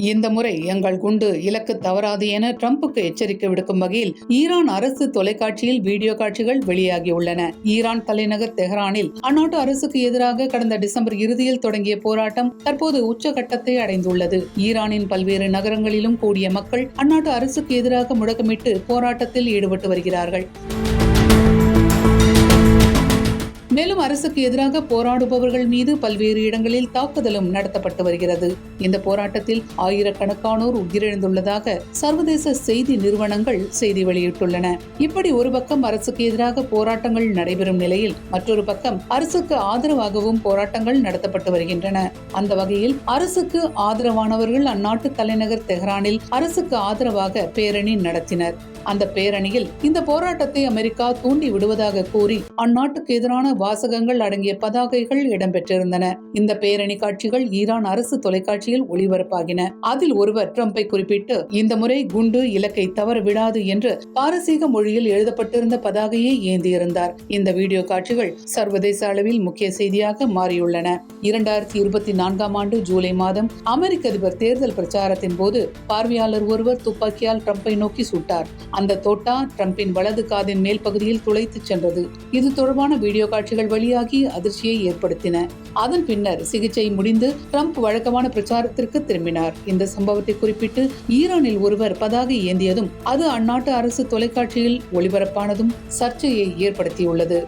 இந்த முறை எங்கள் குண்டு இலக்கு தவறாது என ட்ரம்புக்கு எச்சரிக்கை விடுக்கும் வகையில் ஈரான் அரசு தொலைக்காட்சியில் வீடியோ காட்சிகள் வெளியாகியுள்ளன. ஈரான் தலைநகர் தெஹ்ரானில் அந்நாட்டு அரசுக்கு எதிராக கடந்த டிசம்பர் இறுதியில் தொடங்கிய போராட்டம் தற்போது உச்சகட்டத்தை அடைந்துள்ளது. ஈரானின் பல்வேறு நகரங்களிலும் கூடிய மக்கள் அந்நாட்டு அரசுக்கு எதிராக முழக்கமிட்டு போராட்டத்தில் ஈடுபட்டு வருகிறார்கள். மேலும் அரசுக்கு எதிராக போராடுபவர்கள் மீது பல்வேறு இடங்களில் தாக்குதலும் நடத்தப்பட்டு வருகிறது. இந்த போராட்டத்தில் ஆயிரக்கணக்கானோர் உயிரிழந்துள்ளதாக சர்வதேச செய்தி நிறுவனங்கள் செய்தி வெளியிட்டுள்ளன. இப்படி ஒரு பக்கம் அரசுக்கு எதிராக போராட்டங்கள் நடைபெறும் நிலையில் மற்றொரு பக்கம் அரசுக்கு ஆதரவாகவும் போராட்டங்கள் நடத்தப்பட்டு வருகின்றன. அந்த வகையில் அரசுக்கு ஆதரவானவர்கள் அந்நாட்டு தலைநகர் தெஹ்ரானில் அரசுக்கு ஆதரவாக பேரணி நடத்தினர். அந்த பேரணியில் இந்த போராட்டத்தை அமெரிக்கா தூண்டி விடுவதாக கூறி அந்நாட்டுக்கு எதிரான வாசகங்கள் அடங்கிய பதாகைகள் இடம்பெற்றிருந்தன. இந்த பேரணி காட்சிகள் ஈரான் அரசு தொலைக்காட்சியில் ஒளிபரப்பாகின. அதில் ஒருவர் ட்ரம்பை குறிப்பிட்டு இந்த முறை குண்டு இலக்கை தவற விடாது என்று பாரசீக மொழியில் எழுதப்பட்டிருந்த பதாகையை ஏந்தியிருந்தார். இந்த வீடியோ காட்சிகள் சர்வதேச அளவில் முக்கிய செய்தியாக மாறியுள்ளன. 2024ஆம் ஆண்டு ஜூலை மாதம் அமெரிக்க அதிபர் தேர்தல் பிரச்சாரத்தின் போது பார்வையாளர் ஒருவர் துப்பாக்கியால் ட்ரம்பை நோக்கி சுட்டார். அந்த தோட்டா ட்ரம்பின் வலது காதின் மேல் பகுதியில் துளைத்து சென்றது. இது தொடர்பான வீடியோ காட்சிகள் வெளியாகி அதிர்ச்சியை ஏற்படுத்தின. அதன் பின்னர் சிகிச்சை முடிந்து ட்ரம்ப் வழக்கமான பிரச்சாரத்திற்கு திரும்பினார். இந்த சம்பவத்தை குறிப்பிட்டு ஈரானில் ஒருவர் பதாகை ஏந்தியதும் அது அந்நாட்டு அரசு தொலைக்காட்சியில் ஒளிபரப்பானதும் சர்ச்சையை ஏற்படுத்தியுள்ளது.